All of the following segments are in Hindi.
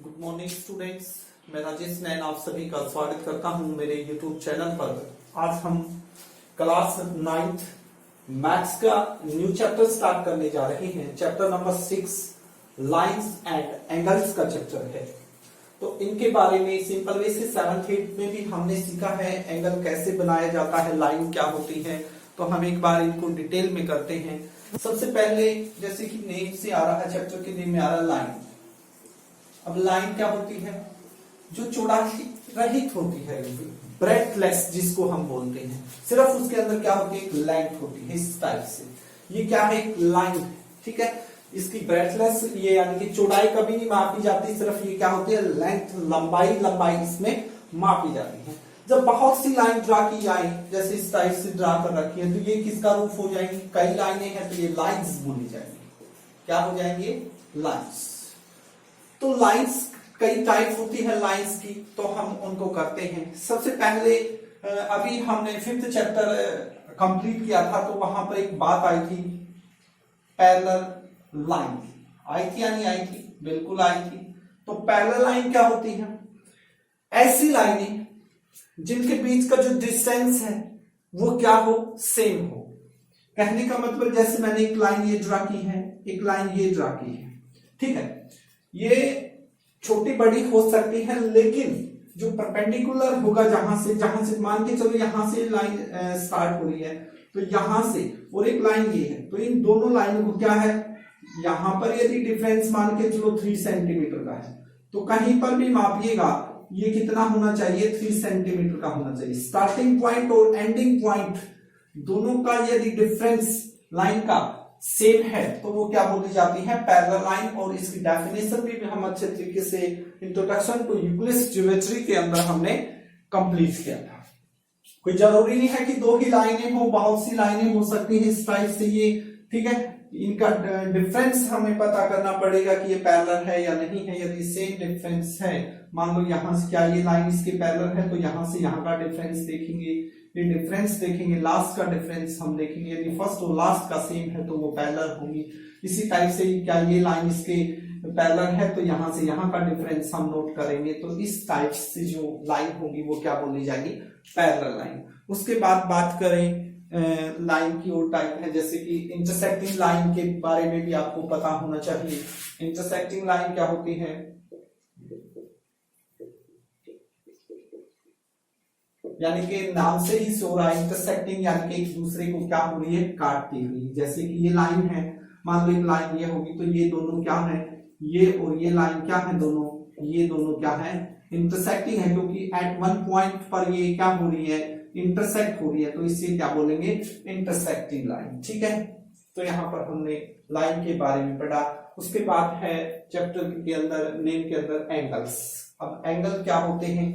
Good morning students. मैं राजेश नैन आप सभी का स्वागत करता हूं मेरे यूट्यूब चैनल पर। आज हम क्लास 9th मैथ्स का न्यू चैप्टर स्टार्ट करने जा रहे हैं। Chapter number 6 lines and angles का चैप्टर है। तो इनके बारे में सिंपल वे से 7th 8th में भी हमने सीखा है एंगल कैसे बनाया जाता है, लाइन क्या होती है। तो हम एक बार इनको डिटेल में करते हैं। सबसे पहले जैसे कि नेम से आ रहा है, चैप्टर के नेम में आ रहा है लाइन। अब लाइन क्या होती है? जो चौड़ाई रहित होती है, ब्रेथलेस जिसको हम बोलते हैं। सिर्फ उसके अंदर क्या होती है? एक लेंथ होती है इस टाइप से। ये क्या है? एक लाइन है, ठीक है। इसकी ब्रेथलेस ये यानी कि चौड़ाई कभी नहीं मापी जाती, सिर्फ ये क्या होती है? लेंथ, लंबाई इसमें मापी जाती है। जब बहुत सी लाइन ड्रा की जाए, जैसे इस टाइप से ड्रा कर रखी है, तो ये किसका रूप हो जाएंगी? कई लाइनें हैं तो ये लाइन्स बोली जाएंगी। क्या हो जाएंगे? लाइन्स। तो लाइंस कई टाइप होती है लाइंस की, तो हम उनको करते हैं। सबसे पहले अभी हमने 5th चैप्टर कंप्लीट किया था, तो वहां पर एक बात आई थी पैरेलल लाइन। आई थी या नहीं आई थी? बिल्कुल आई थी। तो पैरेलल लाइन क्या होती है? ऐसी लाइनें जिनके बीच का जो डिस्टेंस है वो क्या हो? सेम हो। कहने का मतलब जैसे मैंने एक लाइन ये ड्रा की है, एक लाइन ये ड्रा की है, ठीक है। ये छोटी बड़ी हो सकती है, लेकिन जो परपेंडिकुलर होगा जहां से मान के चलो यहां से लाइन स्टार्ट हो रही है, तो यहां से और एक लाइन ये है, तो इन दोनों लाइनों को क्या है? यहां पर यदि डिफरेंस मान के चलो 3 सेंटीमीटर का है, तो कहीं पर भी मापिएगा ये कितना होना चाहिए? 3 सेंटीमीटर का होना चाहिए। स्टार्टिंग पॉइंट और एंडिंग पॉइंट दोनों का यदि डिफरेंस लाइन का सेम है तो वो क्या बोली जाती है? Parallel line. और इसकी डेफिनेशन भी हम अच्छे तरीके से इंट्रोडक्शन टू यूक्लिड्स ज्योमेट्री के अंदर हमने कंप्लीट किया था। कोई जरूरी नहीं है कि दो ही लाइनें हो, बहुत सी लाइनें हो सकती हैं इस टाइप से ये, ठीक है। इनका डिफरेंस हमें पता करना पड़ेगा कि ये पैरेलल है या नहीं है। यदि सेम डिफरेंस है, मान लो यहां से क्या ये लाइन इसके पैरेलल है, तो यहां से यहां का डिफरेंस देखेंगे, ये डिफरेंस देखेंगे, लास्ट का डिफरेंस हम देखेंगे। यदि फर्स्ट और लास्ट का सेम है तो वो पैरेलल होगी। इसी टाइप से क्या ये लाइन इसके पैरेलल है, तो यहां से यहां का डिफरेंस हम नोट करेंगे। तो इस टाइप से जो लाइन होगी वो क्या बोली जाएगी? Parallel line. उसके बाद बात करें लाइन की और टाइप है, जैसे कि इंटरसेक्टिंग लाइन के बारे में भी आपको पता होना चाहिए। इंटरसेक्टिंग लाइन क्या होती है? यानी कि नाम से ही शो रहा है इंटरसेक्टिंग, यानी कि एक दूसरे को क्या हो रही है? काटती हुई। जैसे कि ये लाइन है, मान लो एक लाइन ये होगी, तो ये दोनों क्या है? ये और ये लाइन क्या है? दोनों ये दोनों क्या है? इंटरसेक्टिंग है, क्योंकि एट वन पॉइंट पर ये क्या हो रही है? इंटरसेक्ट हो रही है, तो इसे क्या बोलेंगे? इंटरसेक्टिंग लाइन, ठीक है। तो यहाँ पर हमने लाइन के बारे में पढ़ा। उसके बाद है चैप्टर के अंदर नेम के अंदर एंगल्स। अब एंगल क्या होते हैं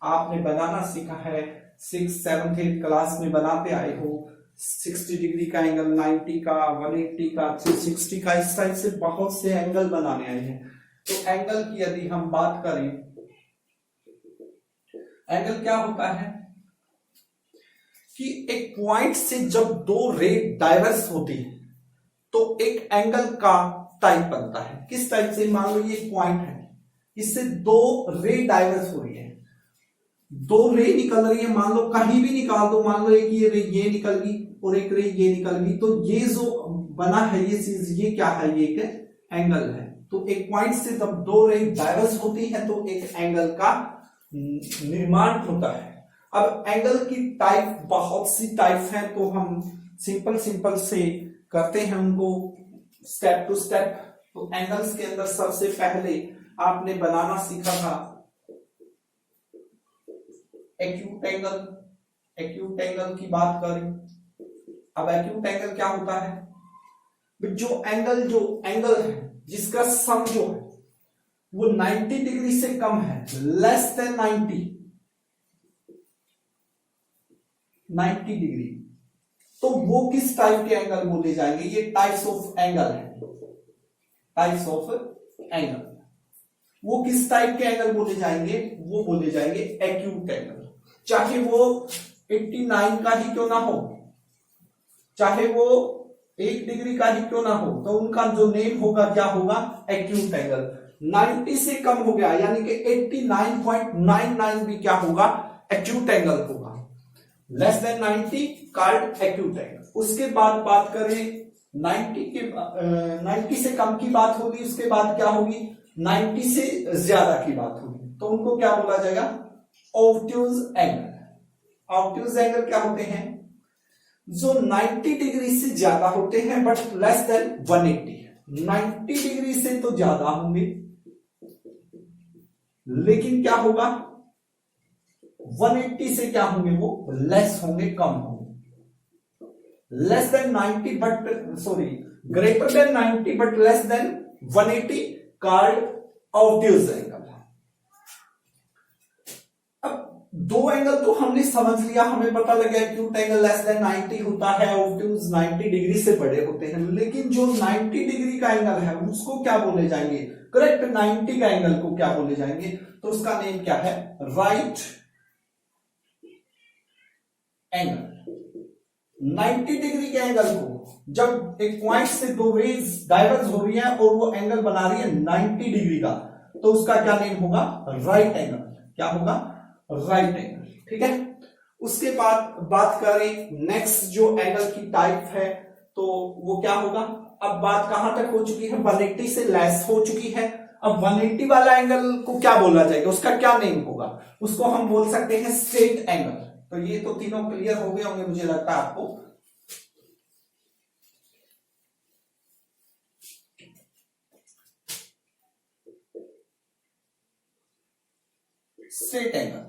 आपने बनाना सीखा है, 6th 7th 8th क्लास में बनाते आए हो। 60 डिग्री का एंगल, 90 का, 180 का, 360 का, इस टाइप से बहुत से एंगल बनाने आए हैं। तो एंगल की यदि हम बात करें, एंगल क्या होता है कि एक पॉइंट से जब दो रे डाइवर्स होती है तो एक एंगल का टाइप बनता है। किस टाइप से? मान लो ये पॉइंट है, इससे दो रे डाइवर्स हो रही है, दो रे निकल रही है, मान लो कहीं भी निकाल दो, मान लो एक ये रे ये निकल गई और एक रे ये निकल गई, तो ये जो बना है ये चीज, ये क्या है? ये एक एंगल है। तो एक पॉइंट से जब दो रे डाइवर्स होती है तो एक एंगल का निर्माण होता है। अब एंगल की टाइप बहुत सी टाइप है, तो हम सिंपल से करते हैं उनको स्टेप टू स्टेप। तो एंगल्स के अंदर सबसे पहले आपने बनाना सीखा था एक्यूट एंगल। एक्यूट एंगल की बात करें, अब एक्यूट एंगल क्या होता है? जो एंगल है जिसका सम जो है वो 90 डिग्री से कम है, लेस देन 90 डिग्री, तो वो किस टाइप के एंगल बोले जाएंगे? ये टाइप्स ऑफ एंगल है, टाइप्स ऑफ एंगल। वो किस टाइप के एंगल बोले जाएंगे? वो बोले जाएंगे एक्यूट एंगल। चाहे वो 89 का ही क्यों ना हो, चाहे वो 1 डिग्री का ही क्यों ना हो, तो उनका जो नेम होगा क्या होगा? Acute angle. 90 से कम हो गया यानी कि 89.99 भी क्या होगा, एक्यूट एंगल होगा। Less than 90 called acute angle. उसके बाद बात करें 90 से कम की बात होगी, उसके बाद क्या होगी, 90 से ज्यादा की बात होगी, तो उनको क्या बोला जाएगा, ऑब्ट्यूज एंगल। ऑब्ट्यूज एंगल क्या होते हैं, जो 90 डिग्री से ज्यादा होते हैं बट लेस देन 180। 90 डिग्री से तो ज्यादा होंगे लेकिन क्या होगा, 180 से क्या होंगे, वो लेस होंगे, कम होंगे। Less than 90 but sorry greater than 90 but less than 180 called obtuse angle. अब दो एंगल तो हमने समझ लिया, हमें पता लग गया एक्यूट एंगल लेस देन 90 होता है, ऑब्ट्यूज 90 डिग्री से बड़े होते हैं। लेकिन जो 90 डिग्री का एंगल है उसको क्या बोले जाएंगे, करेक्ट 90 का एंगल को क्या बोले जाएंगे, तो उसका नेम क्या है, राइट एंगल। 90 डिग्री के एंगल को जब एक पॉइंट से दो रेज डाइवर्ज हो रही है और वो एंगल बना रही है 90 डिग्री का, तो उसका क्या नेम होगा, राइट एंगल। क्या होगा, राइट एंगल। ठीक है, उसके बाद बात करें नेक्स्ट जो एंगल की टाइप है तो वो क्या होगा। अब बात कहां तक हो चुकी है, 180 से लेस हो चुकी है। अब 180 वाला एंगल को क्या बोला जाएगा, उसका क्या नेम होगा, उसको हम बोल सकते हैं स्ट्रेट एंगल। तो ये तो तीनों क्लियर हो गए होंगे मुझे लगता है आपको। स्ट्रेट एंगल,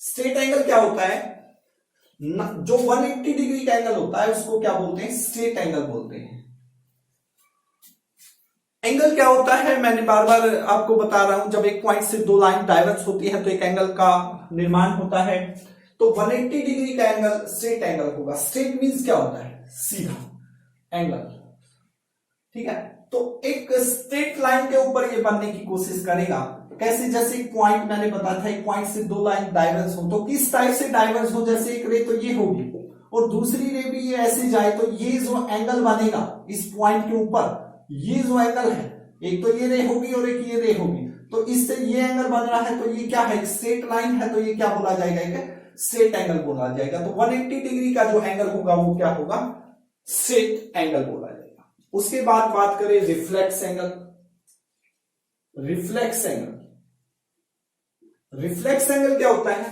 स्ट्रेट एंगल क्या होता है, जो 180 डिग्री का एंगल होता है उसको क्या बोलते हैं, स्ट्रेट एंगल बोलते हैं। एंगल क्या होता है, मैंने बार बार आपको बता रहा हूं, जब एक पॉइंट से दो लाइन डाइवर्स होती है तो एक एंगल का निर्माण होता है। तो 180 डिग्री का एंगल स्ट्रेट एंगल होगा। स्ट्रेट मींस क्या होता है, सीधा एंगल। ठीक है, तो एक स्ट्रेट लाइन के ऊपर ये बनने की कोशिश करेगा। कैसे, जैसे एक पॉइंट मैंने बताया था, एक पॉइंट से दो लाइन डाइवर्स हो तो किस टाइप से डाइवर्स हो, जैसे एक रे तो ये होगी और दूसरी रे भी ये ऐसे जाए, तो ये जो एंगल बनेगा इस पॉइंट के ऊपर, ये जो एंगल है, एक तो ये रे होगी और एक ये रे होगी, तो इससे ये एंगल बन रहा है, तो ये क्या है, स्ट्रेट लाइन है, तो ये क्या बोला जाएगा, एक स्ट्रेट एंगल बोला जाएगा। तो 180 डिग्री का जो एंगल होगा वो क्या होगा, स्ट्रेट एंगल बोला जाएगा। उसके बाद बात करें reflex angle. Reflex angle, reflex angle क्या होता है,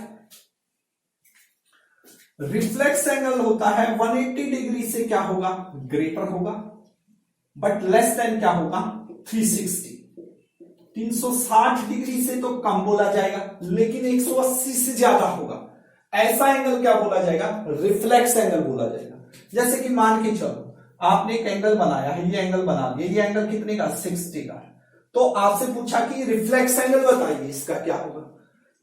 रिफ्लेक्स एंगल होता है 180 डिग्री से क्या होगा, ग्रेटर होगा बट लेस देन क्या होगा, 360। 360 डिग्री से तो कम बोला जाएगा लेकिन 180 से ज्यादा होगा, ऐसा एंगल क्या बोला जाएगा, रिफ्लेक्स एंगल बोला जाएगा। जैसे कि मान के चलो आपने एक एंगल बनाया है, ये एंगल बना दिया, ये एंगल कितने का, 60 का, तो आपसे पूछा कि रिफ्लेक्स एंगल बताइए इसका क्या होगा।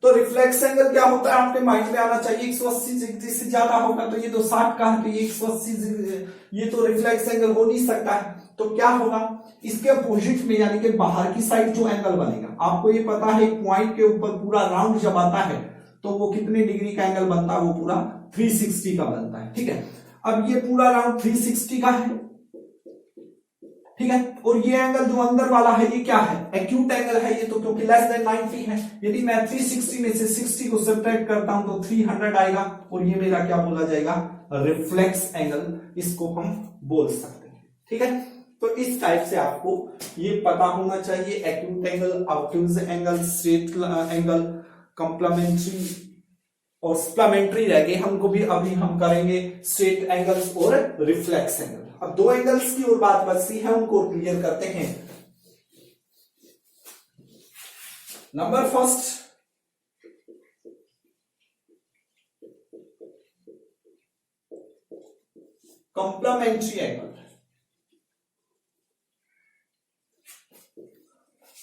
तो रिफ्लेक्स एंगल क्या होता है, आपके माइंड में आना चाहिए 180 डिग्री से ज्यादा होगा, तो ये तो 60 का है, तो ये 180, ये तो रिफ्लेक्स एंगल हो नहीं सकता है। तो क्या होगा, इसके अपोजिट में यानी कि बाहर की साइड जो एंगल बनेगा, आपको ये पता है पॉइंट के ऊपर पूरा राउंड जब आता है तो वो कितने डिग्री का एंगल बनता है, वो पूरा 360 का बनता है। ठीक है, अब ये पूरा राउंड 360 का है, ठीक है, और ये एंगल जो अंदर वाला है ये क्या है, एक्यूट एंगल है ये, तो क्योंकि लेस देन 90 है। यदि मैं 360 में से 60 को सब्ट्रैक्ट करता हूं तो 300 आएगा और ये मेरा क्या बोला जाएगा, रिफ्लेक्स एंगल, इसको हम बोल सकते हैं। ठीक है, तो इस टाइप से आपको ये पता होना चाहिए, acute angle, obtuse angle, straight angle, complementary और सप्लीमेंट्री रह गए। हमको भी अभी हम करेंगे स्ट्रेट एंगल्स और रिफ्लेक्स एंगल। अब दो एंगल्स की और बात बचती है, उनको क्लियर करते हैं। Number first, complementary angle.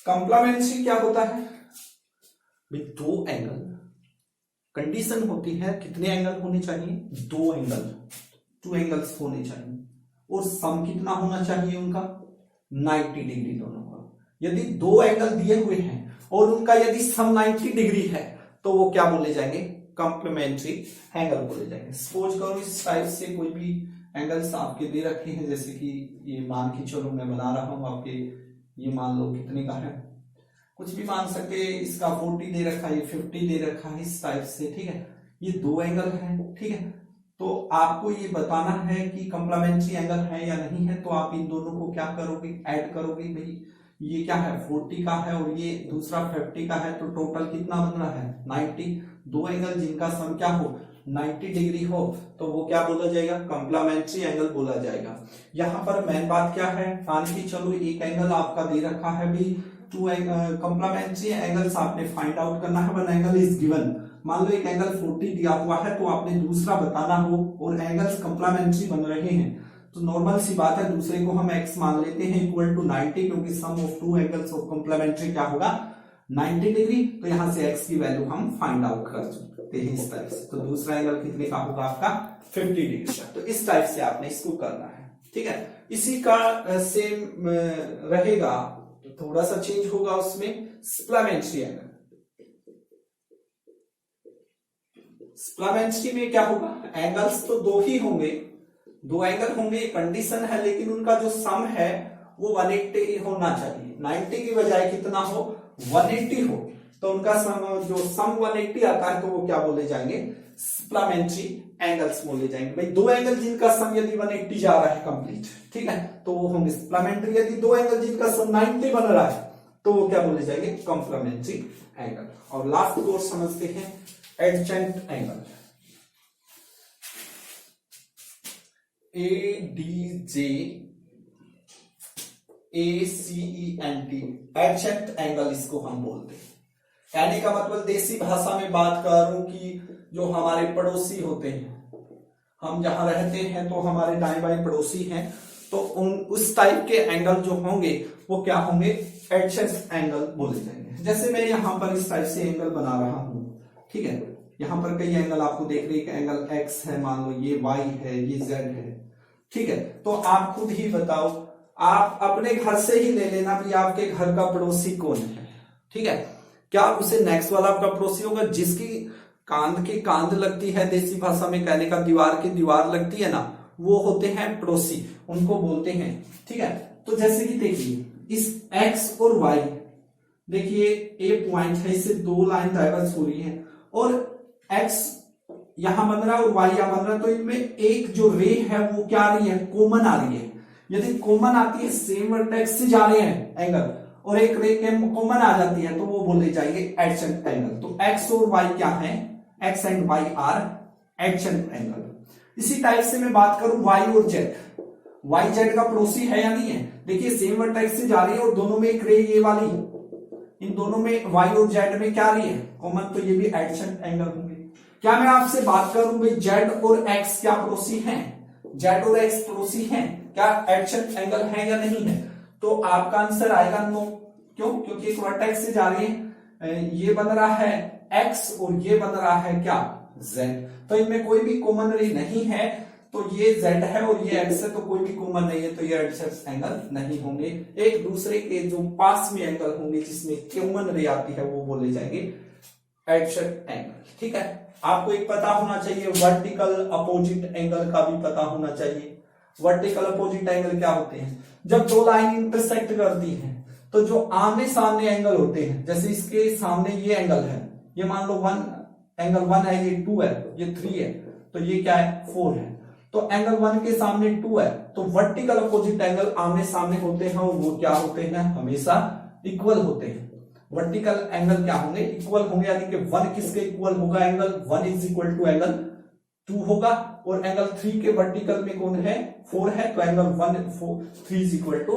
Complementary क्या होता है, दो एंगल, कंडीशन होती है कितने एंगल होने चाहिए, दो एंगल, 2 एंगल्स होने चाहिए और सम कितना होना चाहिए उनका, 90 डिग्री दोनों का। यदि दो एंगल दिए हुए हैं और उनका यदि सम 90 डिग्री है तो वो क्या बोले जाएंगे, कंप्लीमेंट्री एंगल बोले जाएंगे। सपोज करो इस टाइप से कोई भी एंगल्स आपके दे रखे हैं, जैसे कि ये मान के चलो मैं बना रहा हूं आपके, ये मान लो कितने का है, कुछ भी मान सकते, इसका 40 दे रखा है, ये 50 दे रखा है, इस टाइप से, ठीक है। ये दो एंगल है, ठीक है। तो आपको ये बताना है कि कंप्लीमेंट्री एंगल है या नहीं है, तो आप इन दोनों को क्या करोगे, ऐड करोगे। भाई ये क्या है 40 का है और ये दूसरा 50 का है, तो टोटल कितना बन रहा है 90। दो एंगल जिनका सम क्या हो 90 डिग्री हो तो वो क्या बोला जाएगा, कंप्लीमेंट्री एंगल बोला जाएगा। यहाँ पर मेन बात क्या है, मान के चलो एक एंगल आपका दे रखा है भी, टू कंप्लीमेंट्री एंगल्स आपने फाइंड आउट करना है, वन एंगल इज गिवन। मान लो एक एंगल 40 दिया हुआ है तो आपने दूसरा बताना हो और एंगल्स कंप्लीमेंट्री बन रहे हैं, तो नॉर्मल सी बात है दूसरे को हम x मान लेते हैं इक्वल टू 90, क्योंकि sum of two angles of complementary क्या होगा 90 डिग्री। तो यहां से x की वैल्यू हम फाइंड आउट कर सकते हैं इस टाइप से। तो दूसरा एंगल कितने का होगा आपका 50 डिग्री का। तो इस टाइप से आपने इसको करना है, ठीक है। इसी का सेम रहेगा, थोड़ा सा चेंज होगा उसमें, सप्लीमेंट्री एंगल। सप्लीमेंट्री में क्या होगा, एंगल्स तो दो ही होंगे, दो एंगल होंगे, कंडीशन है, लेकिन उनका जो सम है वो 180 होना चाहिए। 90 की बजाय कितना हो 180 हो, तो उनका सम जो सम 180 आता है तो वो क्या बोले जाएंगे, सप्लीमेंट्री एंगल्स बोले जाएंगे। भाई दो एंगल जिनका सम यदि 180 जा रहा है कंप्लीट, ठीक है, तो वो होंगे सप्लीमेंट्री। यदि दो एंगल जिनका सम 90 बन रहा है तो वो क्या बोले जाएंगे, कंप्लीमेंट्री एंगल। और लास्ट को समझते हैं एडजेंट एंगल। ADJ ACENT एडजेंट एंगल इसको हम बोलते हैं। कहने का मतलब देसी भाषा में बात करूं कि जो हमारे पड़ोसी होते हैं, हम जहां रहते हैं तो हमारे दाएं बाएं पड़ोसी हैं, तो उस टाइप के एंगल जो होंगे वो क्या होंगे, एडजेंट एंगल बोले जाएंगे। जैसे मैं यहां पर इस टाइप से एंगल बना रहा हूं, ठीक है, यहां पर कई एंगल आपको देख रहे हैं, एंगल x है, मान लो ये y है, ये z है, ठीक है। तो आप खुद ही बताओ, आप अपने घर से ही ले लेना भी आपके घर का पड़ोसी कौन है, ठीक है। क्या उसे नेक्स्ट वाला आपका पड़ोसी होगा, जिसकी कांध के कांध लगती है, देसी भाषा में कहने का दीवार की दीवार लगती है ना, वो होते हैं पड़ोसी, उनको बोलते हैं, ठीक है। तो जैसे कि देखिए इस x और y, देखिए ए पॉइंट है, इससे दो लाइन डाइवर्स हो रही है और x यहां बन रहा है और y यहां बन रहा है, तो इनमें एक जो रे है वो क्या आ रही है, कॉमन आ रही है। यदि कॉमन आती है, सेम वर्टेक्स से जा रहे हैं एंगल और एक रे कॉमन आ जाती है, तो वो बोले जाएंगे एडजेंट एंगल। तो x और y क्या है, x and y are adjacent angle. इसी टाइप से मैं बात करूं y और z, y z का पड़ोसी है या नहीं है, देखिए सेम वर्टेक्स से जा रही है और दोनों में एक रे ये वाली, इन दोनों में y और z में क्या आ रही है कॉमन, तो ये भी एडजेंट एंगल होंगे। क्या मैं आपसे बात करूं भाई z और x क्या पड़ोसी हैं, z और x पड़ोसी हैं, क्या एडजेंट एंगल है या नहीं है, तो आपका आंसर आएगा नो। क्यों, क्योंकि एक वर्टेक्स से जा रही है, ये बन रहा है x और ये बन रहा है क्या z, तो इनमें कोई भी कॉमन रे नहीं है, तो ये z है और ये x है, तो कोई भी कॉमन नहीं है, तो ये एडजेंट एंगल नहीं होंगे। एक दूसरे के जो पास में एंगल होंगे जिसमें कॉमन रे आती है वो बोले जाएंगे एडजेंट एंगल, ठीक है। आपको एक पता होना चाहिए, वर्टिकल अपोजिट एंगल का भी पता होना चाहिए। वर्टिकल अपोजिट एंगल क्या होते हैं, जब दो लाइन इंटरसेक्ट करती हैं तो जो आमने सामने एंगल होते हैं, जैसे इसके सामने ये एंगल है, ये मान लो एंगल 1 है, ये 2 है, ये 3 है, तो ये क्या है 4 है, तो एंगल 1 के सामने 2 है, तो वर्टिकल अपोजिट एंगल आमने सामने होते हैं और वो क्या होते हैं, हमेशा इक्वल होते हैं। वर्टिकल एंगल क्या होंगे, इक्वल होंगे, यानी कि 1 किसके इक्वल होगा, angle 1 is equal to angle 2 होगा, और एंगल 3 के वर्टिकल में कौन है 4 है, तो एंगल 3 इज इक्वल टू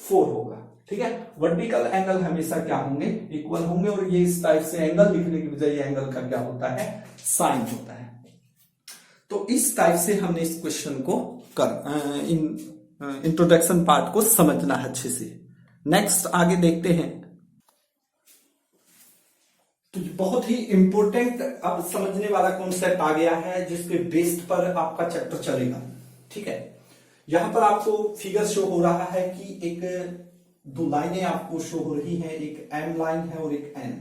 4 होगा, ठीक है। वर्टिकल एंगल हमेशा क्या होंगे, इक्वल होंगे, और ये इस टाइप से एंगल लिखने की बजाय एंगल का क्या होता है, साइन होता है। तो इस टाइप से हमने इस क्वेश्चन को इंट्रोडक्शन पार्ट को समझना है अच्छे से। नेक्स्ट आगे देखते हैं, तो बहुत ही इंपॉर्टेंट अब समझने वाला कॉन्सेप्ट आ गया है, जिसके बेस्ड पर आपका चैप्टर चलेगा, ठीक है। यहां पर आपको फिगर शो हो रहा है कि एक दो लाइनें आपको शो हो रही हैं, एक एम लाइन है और एक एन,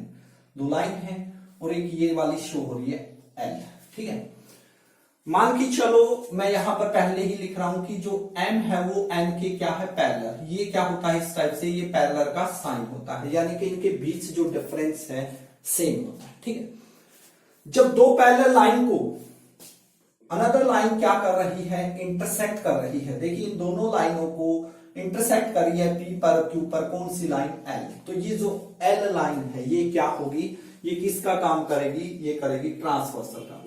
2 लाइन है, और एक ये वाली शो हो रही है एल, ठीक है। मान के चलो मैं यहां पर पहले ही लिख रहा हूं कि जो m है वो n के क्या है, पैरेलल। ये क्या होता है इस टाइप से, ये पैरेलल का साइन होता है, यानी कि इनके बीच जो डिफरेंस है सेम होता है। ठीक है, जब दो पैरेलल लाइन को अनदर लाइन क्या कर रही है, इंटरसेक्ट कर रही है। देखिए इन दोनों लाइनों को इंटरसेक्ट कर रही है P पर Q पर, कौन सी लाइन, L। तो ये जो L लाइन है ये क्या होगी, ये किसका काम करेगी, ये करेगी ट्रांसवर्सल का,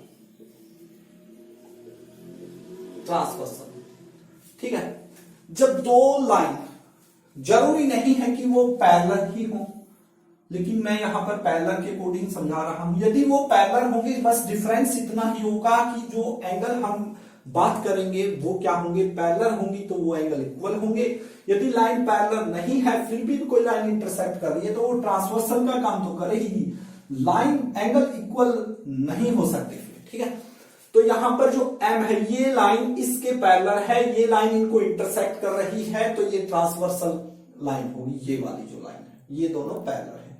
ट्रांसवर्सल। ठीक है, जब दो लाइन, जरूरी नहीं है कि वो पैरेलल ही हो, लेकिन मैं यहां पर पैरेलल के अकॉर्डिंग समझा रहा हूं। यदि वो पैरेलल होंगे, बस डिफरेंस इतना ही होगा कि जो एंगल हम बात करेंगे वो क्या होंगे, पैरेलल होंगी तो वो एंगल इक्वल होंगे। यदि लाइन पैरेलल नहीं है फिर भी कोई लाइन इंटरसेक्ट कर रही है तो वो ट्रांसवर्सल का काम तो करेगी, लाइन एंगल इक्वल नहीं हो सकते। ठीक है, तो यहां पर जो M है ये लाइन इसके पैरेलल है, ये लाइन इनको इंटरसेक्ट कर रही है, तो ये ट्रांसवर्सल लाइन होगी। ये वाली जो लाइन है, ये दोनों पैरेलल है,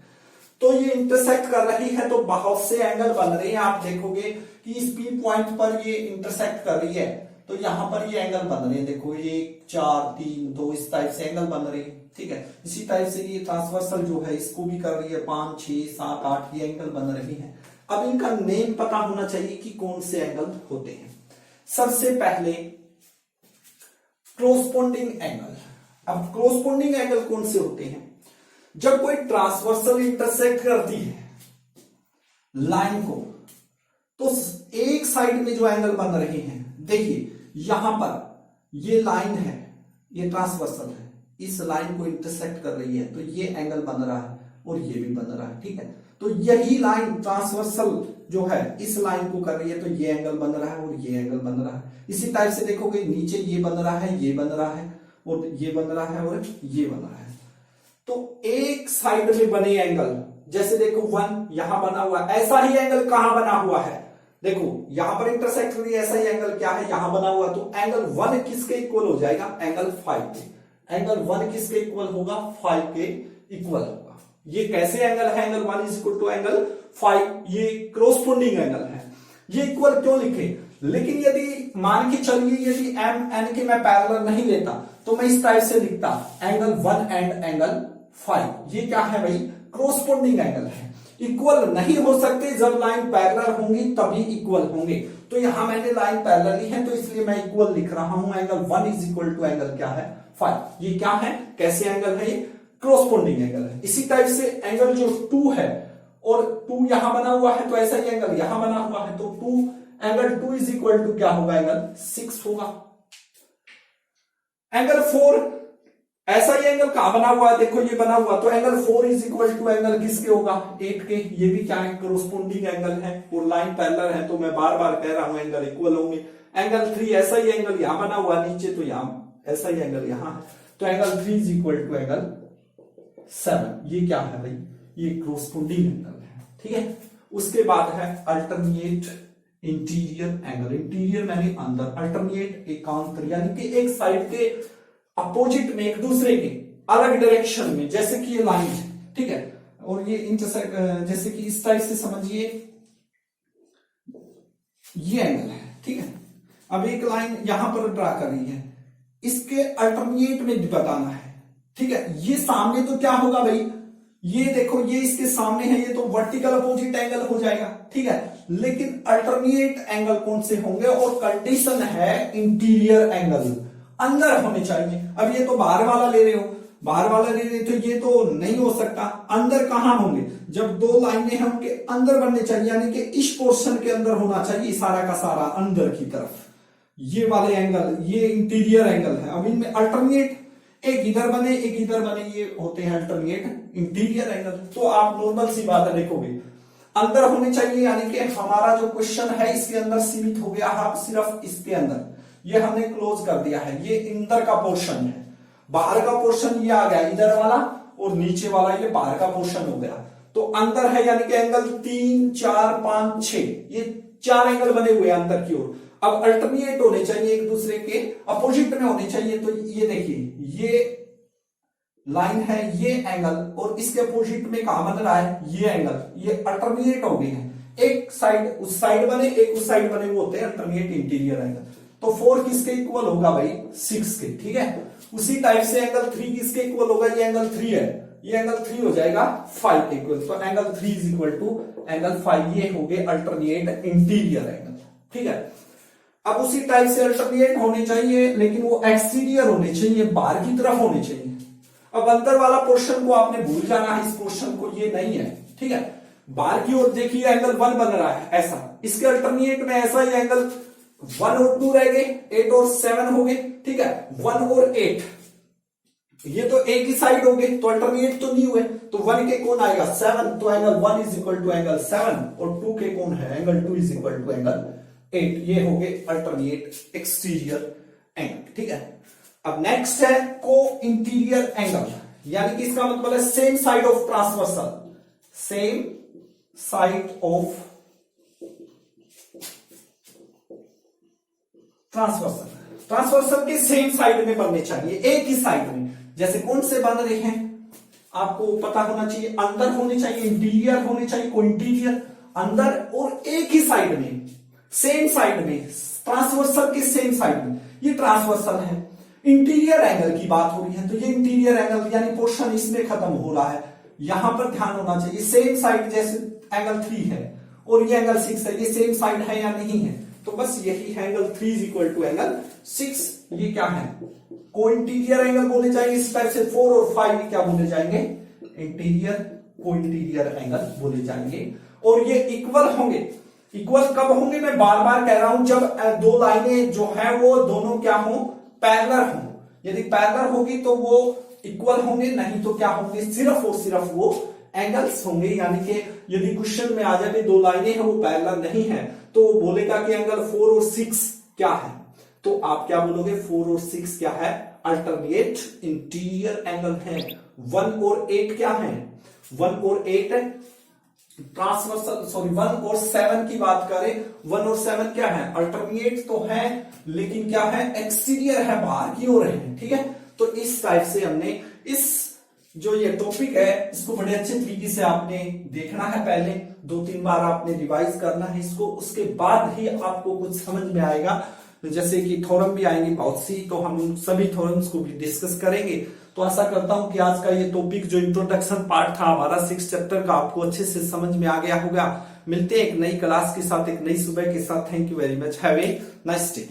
तो ये इंटरसेक्ट कर रही है, तो बहुत से एंगल बन रहे हैं। आप देखोगे कि इस P पॉइंट पर ये इंटरसेक्ट कर रही है, तो यहां पर ये एंगल बन रहे हैं। देखो 1 4 3 2 इस टाइप से एंगल बन रहे हैं। ठीक है, इसी टाइप से ये ट्रांसवर्सल जो है इसको भी कर रही है, 5 6 7 8 ये एंगल बन रही है। अब इनका नेम पता होना चाहिए कि कौन से एंगल होते हैं। सबसे पहले क्रोस्पोंडिंग एंगल। अब क्रोस्पोंडिंग एंगल कौन से होते हैं, जब कोई ट्रांसवर्सल इंटरसेक्ट करती है लाइन को, तो एक साइड में जो एंगल बन रहे हैं, देखिए यहां पर ये लाइन है, ये ट्रांसवर्सल है, इस लाइन को इंटरसेक्ट कर रही है, तो ये एंगल बन रहा है और ये भी बन रहा है। ठीक है, तो यही लाइन ट्रांसवर्सल जो है इस लाइन को कर रही है, तो ये एंगल बन रहा है और ये एंगल बन रहा है। इसी टाइप से देखोगे नीचे ये बन रहा है, ये बन रहा है और ये बन रहा है और ये बन रहा है। तो एक साइड में बने एंगल, जैसे देखो 1 यहां बना हुआ, ऐसा ही एंगल कहां बना हुआ है, देखो यहां पर इंटरसेक्ट कर रही है, ऐसा ही एंगल क्या है यहां बना हुआ, तो एंगल 1 किसके इक्वल हो जाएगा, एंगल 5 के। एंगल 1 किसके इक्वल होगा, 5 के इक्वल होगा। ये कैसे एंगल है, angle 1 is equal to angle 5, ये क्रोस्पोंडिंग एंगल है। ये इक्वल क्यों लिखे, लेकिन यदि मान के चलिए यदि M N के मैं पैरेलल नहीं लेता तो मैं इस टाइप से लिखता एंगल 1 एंड एंगल 5। ये क्या है भाई, क्रोस्पोंडिंग एंगल है। इक्वल नहीं हो सकते, जब लाइन पैरेलल होंगी तभी इक्वल होंगे। तो यहां मैंने लाइन पैरेलल ली है तो इसलिए मैं इक्वल लिख रहा हूं, angle 1 is equal to angle क्या है 5। ये क्या है, कैसे एंगल है, ये क्रोस्पोंडिंग एंगल है। इसी टाइप से एंगल जो 2 है और 2 यहां बना हुआ है, तो ऐसा ही एंगल यहां बना हुआ है, तो 2 एंगल 2 इज इक्वल टू क्या होगा, एंगल 6 होगा। एंगल 4 ऐसा ही एंगल कहां बना हुआ है, देखो ये बना हुआ, तो angle 4 is equal to angle किसके होगा, 8 के। ये भी क्या है, क्रोस्पोंडिंग एंगल है और लाइन पैरेलल है, तो मैं बार बार कह रहा हूं एंगल इक्वल होंगे। एंगल 3 ऐसा ही एंगल यहां बना हुआ नीचे, तो यहां ऐसा ही एंगल यहां है, तो angle 3 is equal to angle 7। ये क्या है भाई, ये क्रोस्पोंडिंग एंगल है। ठीक है, उसके बाद है अल्टरनेट इंटीरियर एंगल। इंटीरियर मैंने अंदर, अल्टरनेट एकांतर, यानी कि एक साइड के अपोजिट में, एक दूसरे के अलग डायरेक्शन में, जैसे कि ये लाइन है। ठीक है, और ये इंटरसेक्ट, जैसे कि इस टाइप से समझिए ये एंगल है। ठीक है, अब एक लाइन यहां पर ड्रा कर रही है, इसके अल्टरनेट में बताना है। ठीक है, ये सामने तो क्या होगा भाई, ये देखो ये इसके सामने है, ये तो वर्टिकल अपोजिट एंगल हो जाएगा। ठीक है, लेकिन अल्टरनेट एंगल कौन से होंगे, और कंडीशन है इंटीरियर एंगल अंदर होने चाहिए। अब ये तो बाहर वाला ले रहे हो, बाहर वाला ले रहे, तो ये तो नहीं हो सकता। अंदर कहां होंगे, जब दो लाइनें हैं उनके अंदर बनने चाहिए, यानी कि इस पोर्शन के अंदर होना चाहिए, सारा का सारा अंदर की तरफ। ये वाले एंगल, ये इंटीरियर एंगल है। अब इनमें अल्टरनेट, एक इधर बने एक इधर बने, ये होते हैं अल्टरनेट इंटीरियर एंगल। तो आप नॉर्मल सी बात है, देखोगे अंदर होने चाहिए, यानी कि हमारा जो क्वेश्चन है इसके अंदर सीमित हो गया, आप सिर्फ इसके अंदर, ये हमने क्लोज कर दिया है। ये अंदर का पोर्शन है, बाहर का पोर्शन ये आ गया इधर वाला, और नीचे वाला ये बाहर का पोर्शन हो गया। तो अंदर है, यानी कि एंगल 3 4 5 6, ये 4 एंगल बने हुए हैं अंदर की ओर। अब अल्टरनेट होने चाहिए, एक दूसरे के अपोजिट में होने चाहिए। तो ये देखिए, ये लाइन है, ये एंगल, और इसके अपोजिट में कहां बन रहा है ये एंगल, ये अल्टरनेट हो गए हैं। एक साइड उस साइड बने, एक उस साइड बने, वो होते हैं अल्टरनेट इंटीरियर एंगल। तो 4 किसके इक्वल होगा भाई? 6 के, ठीक है। उसी टाइप से एंगल 3 किसके इक्वल होगा? ये एंगल 3 है, ये एंगल 3 हो जाएगा 5 के इक्वल। तो angle 3 is equal to angle 5, ये हो गए अल्टरनेट इंटीरियर एंगल, ठीक है। अब उसी टाइप से अल्टरनेट होने चाहिए, लेकिन वो एक्सटीरियर होने चाहिए, बाहर की तरफ होने चाहिए। अब अंदर वाला पोर्शन को आपने भूल जाना है, इस पोर्शन को, ये नहीं है, ठीक है। बाहर की ओर देखिए एंगल 1 बन रहा है ऐसा, इसके अल्टरनेट में ऐसा ही एंगल 1 और 2 रह गए, 8 और 7 हो गए, ठीक है। 1 और 8 ये तो एक ही साइड हो गए, तो अल्टरनेट तो नहीं हुए, तो 1 के कौन आएगा? 7, तो angle 1 is equal to angle 7, और 2 के कौन है? Angle 2 is equal to angle 8। ये हो गए अल्टरनेट एक्सटीरियर एंगल, ठीक है। अब नेक्स्ट है को इंटीरियर एंगल, यानी कि इसका मतलब है same side of transversal, same side of transversal, transversal के सेम साइड में बनने चाहिए, एक ही साइड में। जैसे कौन से बन रहे हैं आपको पता होना चाहिए, अंदर होने चाहिए, इंटीरियर होने चाहिए, को इंटीरियर, अंदर और एक ही साइड में, सेम साइड में, ट्रांसवर्सल के सेम साइड में। ये ट्रांसवर्सल है। इंटीरियर एंगल की बात हो रही है, तो ये इंटीरियर एंगल यानी पोर्शन इसमें खत्म हो रहा है, यहां पर ध्यान होना चाहिए। सेम साइड जैसे एंगल 3 है और ये एंगल 6 है, ये सेम साइड है या नहीं है? तो बस यही है, angle 3 is equal to angle 6। ये क्या है? को इंटीरियर एंगल बोले जाएंगे। इस टाइप से 4 और 5 क्या बोले जाएंगे? इंटीरियर, को इंटीरियर एंगल बोले जाएंगे। और ये इक्वल होंगे। इक्वल कब होंगे? मैं बार बार कह रहा हूं, जब दो लाइनें जो है वो दोनों क्या हो? पैरेलल हो। यदि पैरेलल होगी तो वो इक्वल होंगे, नहीं तो क्या होंगे? सिर्फ और सिर्फ वो एंगल्स होंगे। यानी कि यदि क्वेश्चन में आ जाए दो लाइनें हैं वो पैरेलल नहीं है, तो वो बोलेगा कि एंगल 4 और 6 क्या है, तो आप क्या बोलोगे? 4 और 6 क्या है? अल्टरनेट इंटीरियर एंगल है। 1 और 8 क्या है? 1 और 8 ट्रांसवर्सल, सॉरी 1 और 7 की बात करें, 1 और 7 क्या है? अल्टरनेट तो है, लेकिन क्या है? एक्सटीरियर है, बाहर की ओर है, ठीक है। तो इस टाइप से हमने इस जो ये टॉपिक है इसको बड़े अच्छे तरीके से आपने देखना है, पहले 2-3 बार आपने रिवाइज करना है इसको, उसके बाद ही आपको कुछ समझ में आएगा। जैसे कि थ्योरम भी आएंगे बहुत सी, तो हम सभी थ्योरम्स को भी डिस्कस करेंगे। तो आशा करता हूं कि आज का ये टॉपिक जो इंट्रोडक्शन पार्ट था हमारा 6 चैप्टर का, आपको अच्छे से समझ में आ गया होगा। मिलते हैं एक नई क्लास के साथ, एक नई सुबह के साथ। Thank you very much, have a nice day.